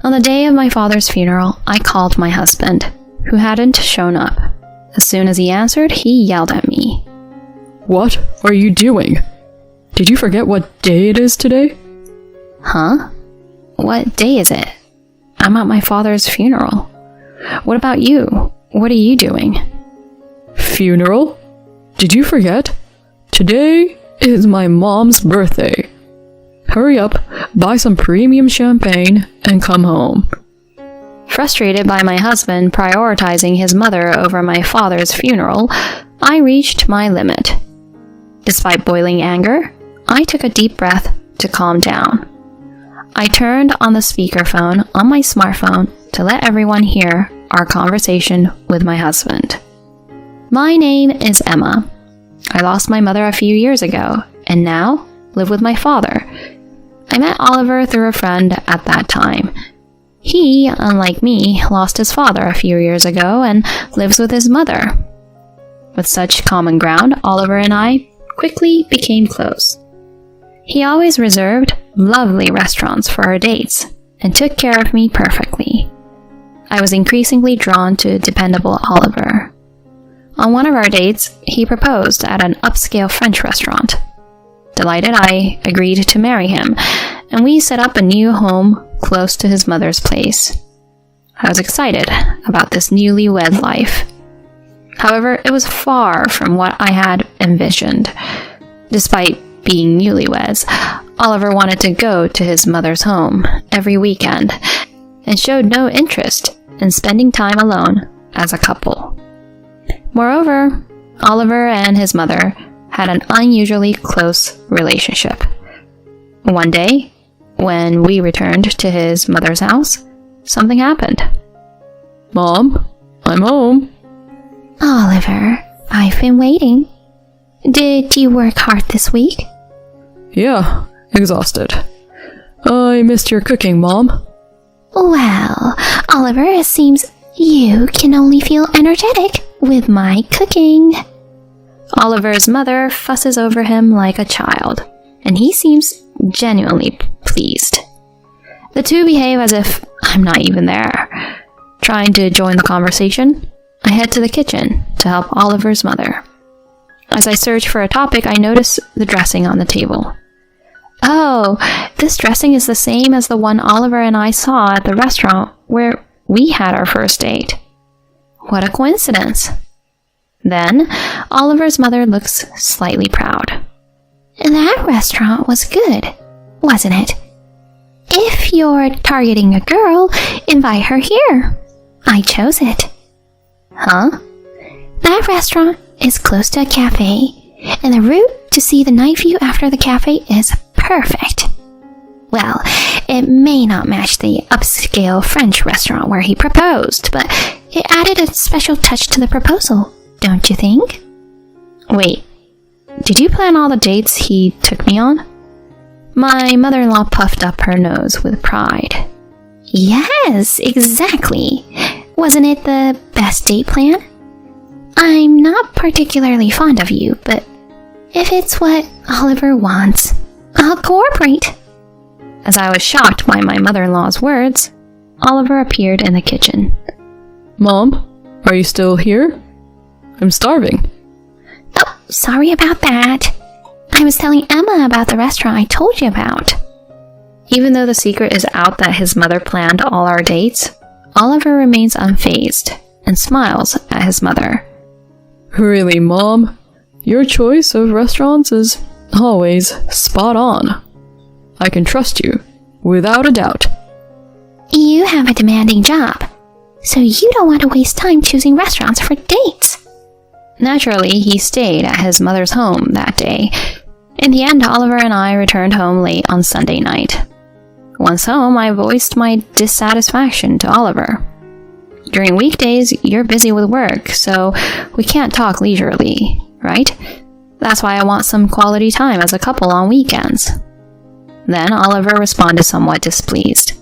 On the day of my father's funeral, I called my husband, who hadn't shown up. As soon as he answered, he yelled at me. What are you doing? Did you forget what day it is today? Huh? What day is it? I'm at my father's funeral. What about you? What are you doing? Funeral? Did you forget? Today is my mom's birthday. Hurry up, buy some premium champagne, and come home. Frustrated by my husband prioritizing his mother over my father's funeral, I reached my limit. Despite boiling anger, I took a deep breath to calm down. I turned on the speakerphone on my smartphone to let everyone hear our conversation with my husband. My name is Emma. I lost my mother a few years ago and now live with my father. I met Oliver through a friend at that time. He, unlike me, lost his father a few years ago and lives with his mother. With such common ground, Oliver and I quickly became close. He always reserved lovely restaurants for our dates and took care of me perfectly. I was increasingly drawn to dependable Oliver. On one of our dates, he proposed at an upscale French restaurant. Delighted, I agreed to marry him, and we set up a new home close to his mother's place. I was excited about this newlywed life. However, it was far from what I had envisioned. Despite being newlyweds, Oliver wanted to go to his mother's home every weekend and showed no interest in spending time alone as a couple. Moreover, Oliver and his mother had an unusually close relationship. One day, when we returned to his mother's house, something happened. Mom, I'm home. Oliver, I've been waiting. Did you work hard this week? Yeah, exhausted. I missed your cooking, Mom. Well, Oliver, it seems you can only feel energetic with my cooking. Oliver's mother fusses over him like a child, and he seems genuinely pleased. The two behave as if I'm not even there. Trying to join the conversation, I head to the kitchen to help Oliver's mother. As I search for a topic, I notice the dressing on the table. Oh, this dressing is the same as the one Oliver and I saw at the restaurant where we had our first date. What a coincidence. Then, Oliver's mother looks slightly proud. That restaurant was good, wasn't it? If you're targeting a girl, invite her here. I chose it. Huh? That restaurant is close to a cafe, and the route to see the night view after the cafe is perfect. Well, it may not match the upscale French restaurant where he proposed, but it added a special touch to the proposal, don't you think? Wait, did you plan all the dates he took me on? My mother-in-law puffed up her nose with pride. Yes, exactly. Wasn't it the best date plan? I'm not particularly fond of you, but if it's what Oliver wants, I'll cooperate. As I was shocked by my mother-in-law's words, Oliver appeared in the kitchen. Mom, are you still here? I'm starving. Oh, sorry about that. I was telling Emma about the restaurant I told you about. Even though the secret is out that his mother planned all our dates, Oliver remains unfazed and smiles at his mother. Really, Mom? Your choice of restaurants is always spot on. I can trust you, without a doubt. You have a demanding job, so you don't want to waste time choosing restaurants for dates. Naturally, he stayed at his mother's home that day. In the end, Oliver and I returned home late on Sunday night. Once home, I voiced my dissatisfaction to Oliver. During weekdays, you're busy with work, so we can't talk leisurely, right? That's why I want some quality time as a couple on weekends. Then Oliver responded somewhat displeased.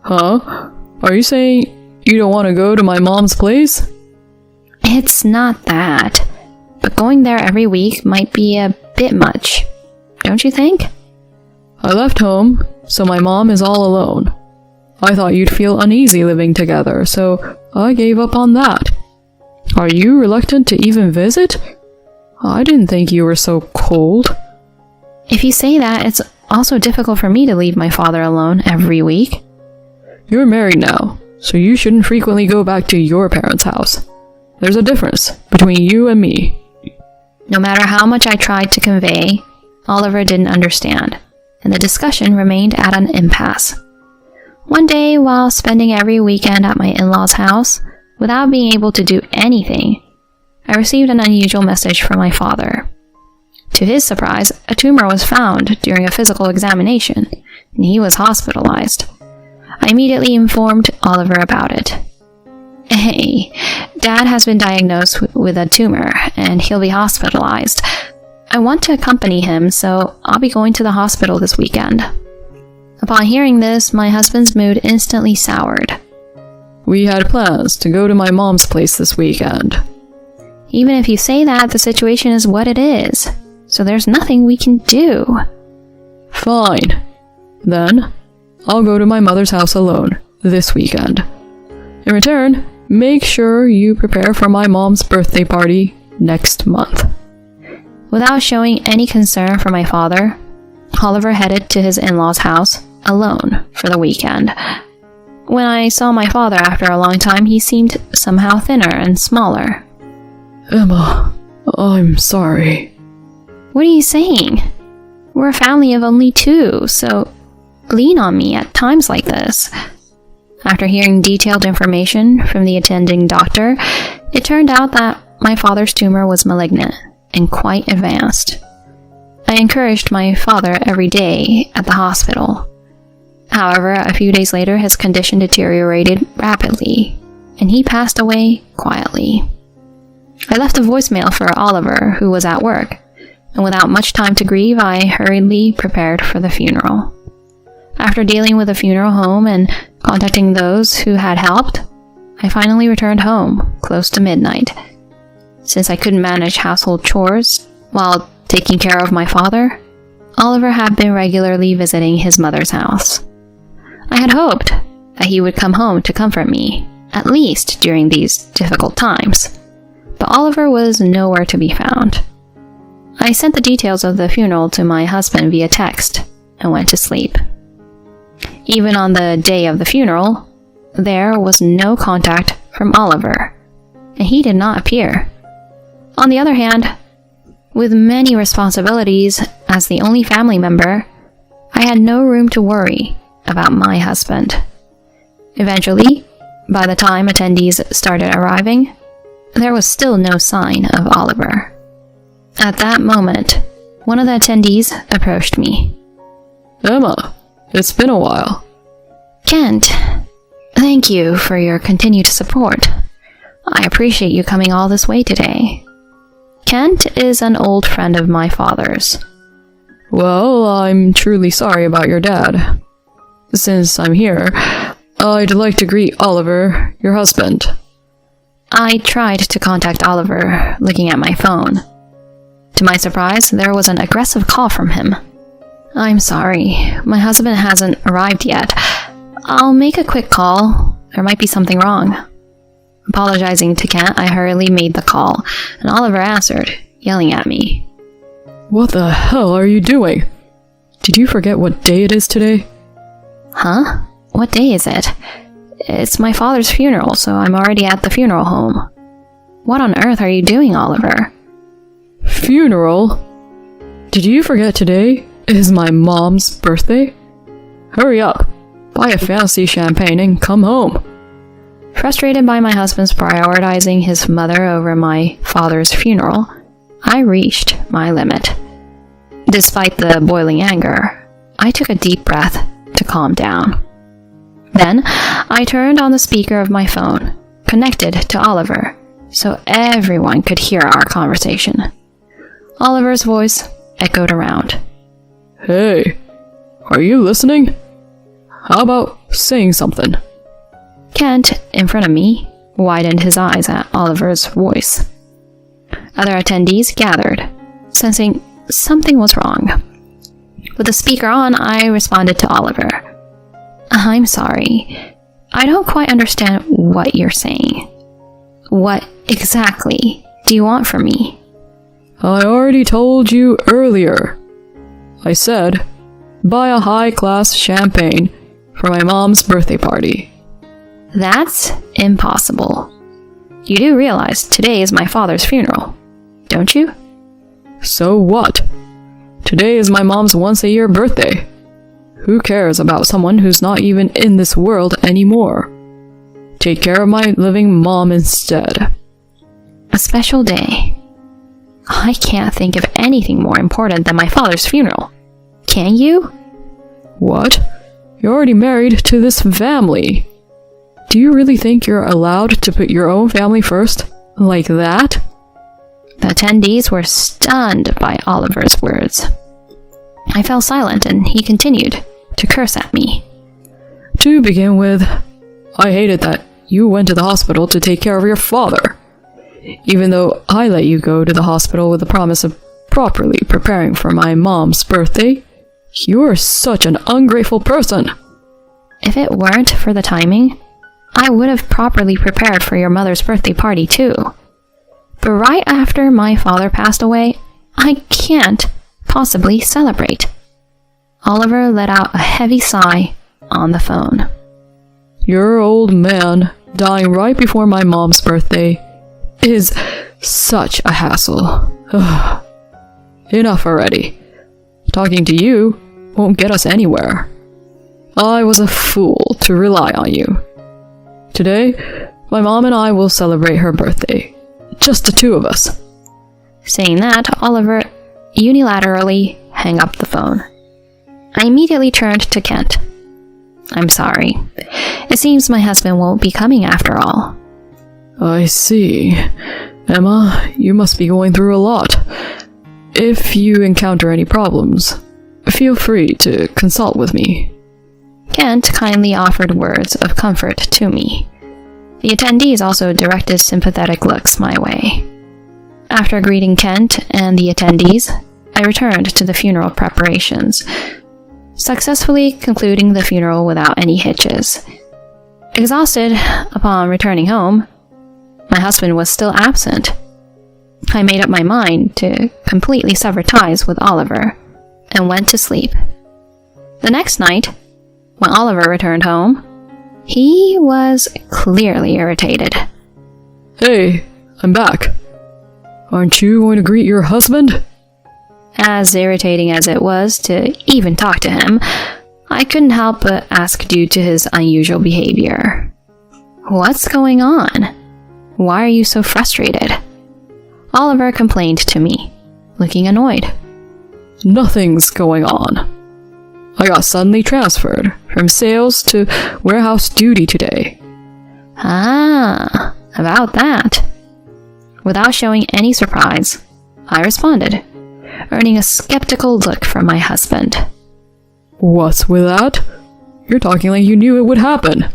Huh? Are you saying you don't want to go to my mom's place? It's not that, but going there every week might be a bit much, don't you think? I left home, so my mom is all alone. I thought you'd feel uneasy living together, so I gave up on that. Are you reluctant to even visit? I didn't think you were so cold. If you say that, it's also difficult for me to leave my father alone every week. You're married now, so you shouldn't frequently go back to your parents' house. There's a difference between you and me. No matter how much I tried to convey, Oliver didn't understand, and the discussion remained at an impasse. One day, while spending every weekend at my in-laws' house, without being able to do anything, I received an unusual message from my father. To his surprise, a tumor was found during a physical examination, and he was hospitalized. I immediately informed Oliver about it. Hey, Dad has been diagnosed with a tumor, and he'll be hospitalized. I want to accompany him, so I'll be going to the hospital this weekend. Upon hearing this, my husband's mood instantly soured. We had plans to go to my mom's place this weekend. Even if you say that, the situation is what it is, so there's nothing we can do. Fine. Then, I'll go to my mother's house alone this weekend. In return, make sure you prepare for my mom's birthday party next month. Without showing any concern for my father, Oliver headed to his in-laws' house alone for the weekend. When I saw my father after a long time, he seemed somehow thinner and smaller. Emma, I'm sorry. What are you saying? We're a family of only 2, so lean on me at times like this. After hearing detailed information from the attending doctor, it turned out that my father's tumor was malignant and quite advanced. I encouraged my father every day at the hospital. However, a few days later, his condition deteriorated rapidly, and he passed away quietly. I left a voicemail for Oliver, who was at work, and without much time to grieve, I hurriedly prepared for the funeral. After dealing with the funeral home and contacting those who had helped, I finally returned home close to midnight. Since I couldn't manage household chores while taking care of my father, Oliver had been regularly visiting his mother's house. I had hoped that he would come home to comfort me, at least during these difficult times, but Oliver was nowhere to be found. I sent the details of the funeral to my husband via text and went to sleep. Even on the day of the funeral, there was no contact from Oliver, and he did not appear. On the other hand, with many responsibilities as the only family member, I had no room to worry about my husband. Eventually, by the time attendees started arriving, there was still no sign of Oliver. At that moment, one of the attendees approached me. Emma, it's been a while. Kent, thank you for your continued support. I appreciate you coming all this way today. Kent is an old friend of my father's. Well, I'm truly sorry about your dad. Since I'm here, I'd like to greet Oliver, your husband. I tried to contact Oliver, looking at my phone. To my surprise, there was an aggressive call from him. I'm sorry, my husband hasn't arrived yet. I'll make a quick call. There might be something wrong. Apologizing to Kent, I hurriedly made the call, and Oliver answered, yelling at me. What the hell are you doing? Did you forget what day it is today? Huh? What day is it? It's my father's funeral, so I'm already at the funeral home. What on earth are you doing, Oliver? Funeral? Did you forget today is my mom's birthday? Hurry up, buy a fancy champagne and come home. Frustrated by my husband's prioritizing his mother over my father's funeral, I reached my limit. Despite the boiling anger, I took a deep breath to calm down. Then, I turned on the speaker of my phone, connected to Oliver, so everyone could hear our conversation. Oliver's voice echoed around. Hey, are you listening? How about saying something? Kent, in front of me, widened his eyes at Oliver's voice. Other attendees gathered, sensing something was wrong. With the speaker on, I responded to Oliver. I'm sorry. I don't quite understand what you're saying. What exactly do you want from me? I already told you earlier. I said, buy a high-class champagne for my mom's birthday party. That's impossible. You do realize today is my father's funeral, don't you? So what? Today is my mom's once-a-year birthday. Who cares about someone who's not even in this world anymore? Take care of my living mom instead. A special day. I can't think of anything more important than my father's funeral. Can you? What? You're already married to this family. Do you really think you're allowed to put your own family first? Like that? The attendees were stunned by Oliver's words. I fell silent and he continued to curse at me. To begin with, I hated that you went to the hospital to take care of your father. Even though I let you go to the hospital with the promise of properly preparing for my mom's birthday, you're such an ungrateful person. If it weren't for the timing, I would have properly prepared for your mother's birthday party too. But right after my father passed away, I can't possibly celebrate. Oliver let out a heavy sigh on the phone. Your old man dying right before my mom's birthday is such a hassle. Enough already. Talking to you won't get us anywhere. I was a fool to rely on you. Today, my mom and I will celebrate her birthday. Just the two of us. Saying that, Oliver unilaterally hung up the phone. I immediately turned to Kent. I'm sorry. It seems my husband won't be coming after all. I see. Emma, you must be going through a lot. If you encounter any problems, feel free to consult with me. Kent kindly offered words of comfort to me. The attendees also directed sympathetic looks my way. After greeting Kent and the attendees, I returned to the funeral preparations, successfully concluding the funeral without any hitches. Exhausted upon returning home, my husband was still absent. I made up my mind to completely sever ties with Oliver and went to sleep. The next night, when Oliver returned home, he was clearly irritated. Hey, I'm back. Aren't you going to greet your husband? As irritating as it was to even talk to him, I couldn't help but ask due to his unusual behavior. What's going on? Why are you so frustrated? Oliver complained to me, looking annoyed. Nothing's going on. I got suddenly transferred from sales to warehouse duty today. Ah, about that. Without showing any surprise, I responded, earning a skeptical look from my husband. What's with that? You're talking like you knew it would happen.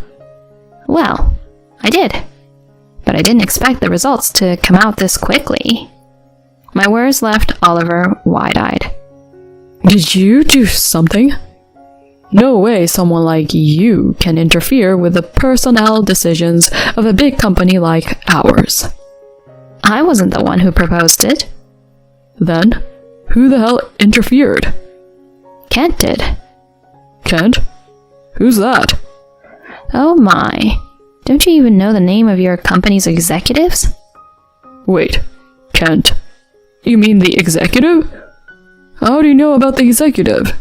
Well, I did. But I didn't expect the results to come out this quickly. My words left Oliver wide-eyed. Did you do something? No way someone like you can interfere with the personnel decisions of a big company like ours. I wasn't the one who proposed it. Then, who the hell interfered? Kent did. Kent? Who's that? Oh my. Don't you even know the name of your company's executives? Wait, Kent? You mean the executive? How do you know about the executive?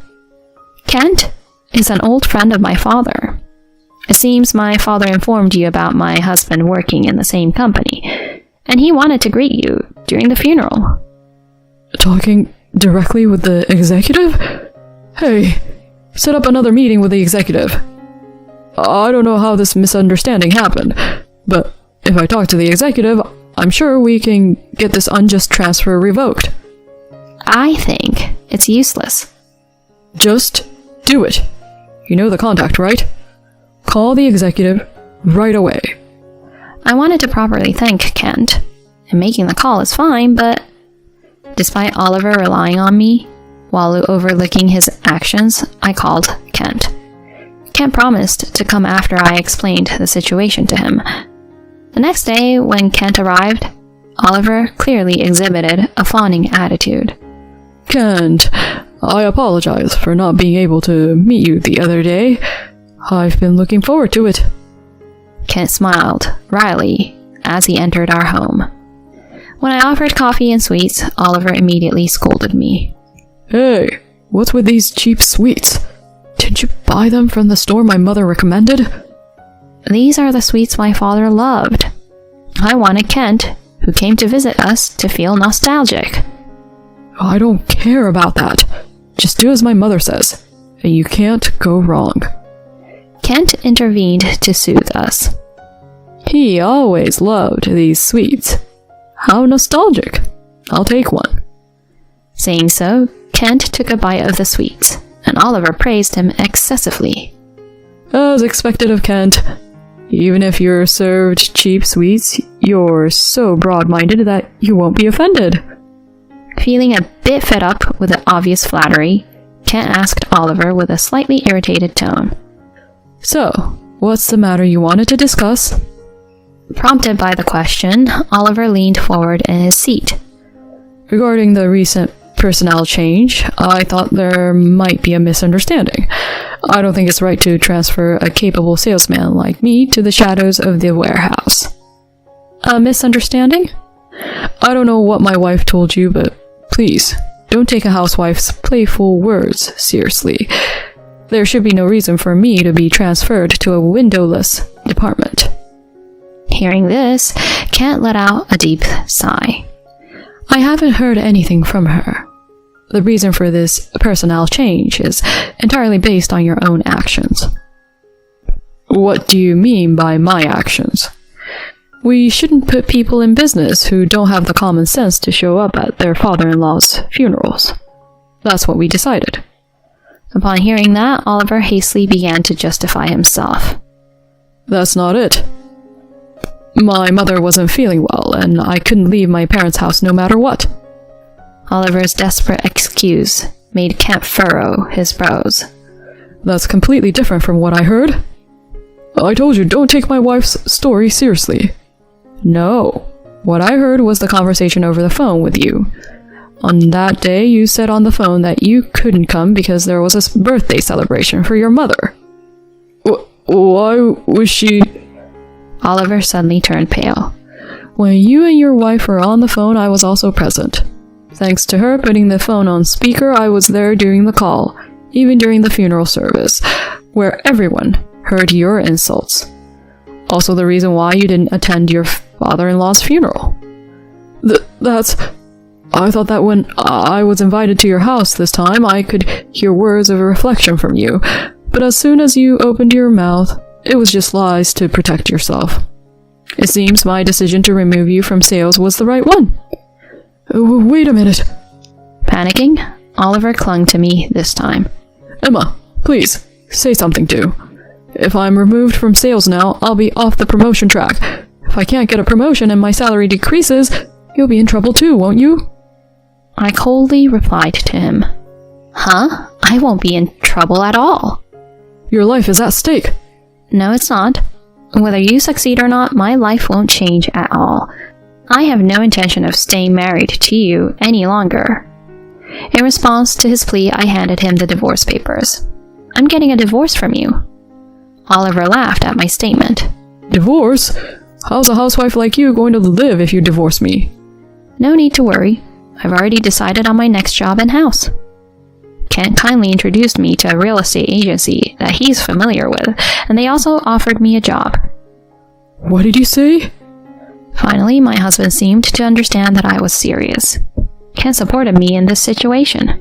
Kent is an old friend of my father. It seems my father informed you about my husband working in the same company, and he wanted to greet you during the funeral. Talking directly with the executive? Hey, set up another meeting with the executive. I don't know how this misunderstanding happened, but if I talk to the executive, I'm sure we can get this unjust transfer revoked. I think it's useless. Just do it. You know the contact, right? Call the executive right away. I wanted to properly thank Kent, and making the call is fine, but despite Oliver relying on me while overlooking his actions, I called Kent. Kent promised to come after I explained the situation to him. The next day, when Kent arrived, Oliver clearly exhibited a fawning attitude. Kent, I apologize for not being able to meet you the other day. I've been looking forward to it. Kent smiled wryly as he entered our home. When I offered coffee and sweets, Oliver immediately scolded me. Hey, what's with these cheap sweets? Didn't you buy them from the store my mother recommended? These are the sweets my father loved. I wanted Kent, who came to visit us, to feel nostalgic. I don't care about that. Just do as my mother says, and you can't go wrong. Kent intervened to soothe us. He always loved these sweets. How nostalgic. I'll take one. Saying so, Kent took a bite of the sweets, and Oliver praised him excessively. As expected of Kent. Even if you're served cheap sweets, you're so broad-minded that you won't be offended. Feeling a bit fed up with the obvious flattery, Kent asked Oliver with a slightly irritated tone. So, what's the matter you wanted to discuss? Prompted by the question, Oliver leaned forward in his seat. Regarding the recent personnel change, I thought there might be a misunderstanding. I don't think it's right to transfer a capable salesman like me to the shadows of the warehouse. A misunderstanding? I don't know what my wife told you, but please, don't take a housewife's playful words seriously. There should be no reason for me to be transferred to a windowless department. Hearing this, Kent let out a deep sigh. I haven't heard anything from her. The reason for this personnel change is entirely based on your own actions. What do you mean by my actions? We shouldn't put people in business who don't have the common sense to show up at their father-in-law's funerals. That's what we decided. Upon hearing that, Oliver hastily began to justify himself. That's not it. My mother wasn't feeling well, and I couldn't leave my parents' house no matter what. Oliver's desperate excuse made Kent furrow his brows. That's completely different from what I heard. I told you, don't take my wife's story seriously. No. What I heard was the conversation over the phone with you. On that day, you said on the phone that you couldn't come because there was a birthday celebration for your mother. Why was she... Oliver suddenly turned pale. When you and your wife were on the phone, I was also present. Thanks to her putting the phone on speaker, I was there during the call, even during the funeral service, where everyone heard your insults. Also the reason why you didn't attend your father-in-law's funeral. I thought that when I was invited to your house this time, I could hear words of reflection from you, but as soon as you opened your mouth, it was just lies to protect yourself. It seems my decision to remove you from sales was the right one. Wait a minute. Panicking, Oliver clung to me this time. Emma, please, say something too. If I'm removed from sales now, I'll be off the promotion track. If I can't get a promotion and my salary decreases, you'll be in trouble too, won't you? I coldly replied to him. Huh? I won't be in trouble at all. Your life is at stake. No, it's not. Whether you succeed or not, my life won't change at all. I have no intention of staying married to you any longer. In response to his plea, I handed him the divorce papers. I'm getting a divorce from you. Oliver laughed at my statement. Divorce? How's a housewife like you going to live if you divorce me? No need to worry. I've already decided on my next job and house. Kent kindly introduced me to a real estate agency that he's familiar with, and they also offered me a job. What did you say? Finally, my husband seemed to understand that I was serious. Kent supported me in this situation.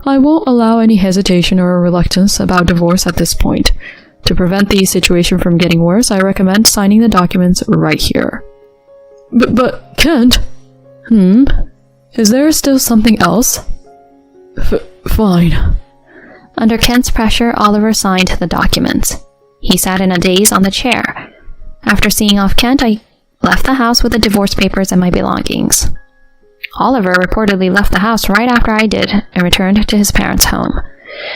I won't allow any hesitation or reluctance about divorce at this point. To prevent the situation from getting worse, I recommend signing the documents right here. But Kent? Is there still something else? Fine. Under Kent's pressure, Oliver signed the documents. He sat in a daze on the chair. After seeing off Kent, I left the house with the divorce papers and my belongings. Oliver reportedly left the house right after I did and returned to his parents' home.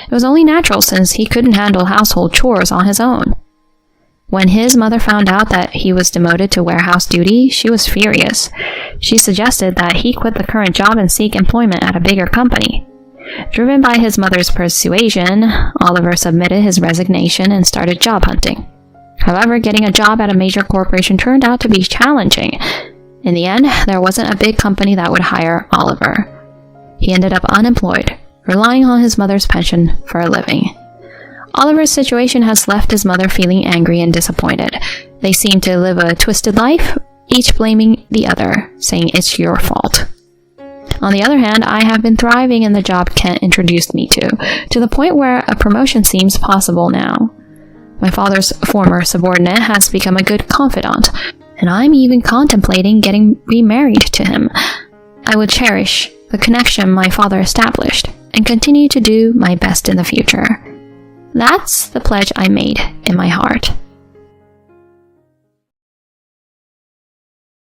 It was only natural since he couldn't handle household chores on his own. When his mother found out that he was demoted to warehouse duty, she was furious. She suggested that he quit the current job and seek employment at a bigger company. Driven by his mother's persuasion, Oliver submitted his resignation and started job hunting. However, getting a job at a major corporation turned out to be challenging. In the end, there wasn't a big company that would hire Oliver. He ended up unemployed, relying on his mother's pension for a living. Oliver's situation has left his mother feeling angry and disappointed. They seem to live a twisted life, each blaming the other, saying it's your fault. On the other hand, I have been thriving in the job Kent introduced me to the point where a promotion seems possible now. My father's former subordinate has become a good confidant, and I'm even contemplating getting remarried to him. I would cherish the connection my father established and continue to do my best in the future. That's the pledge I made in my heart.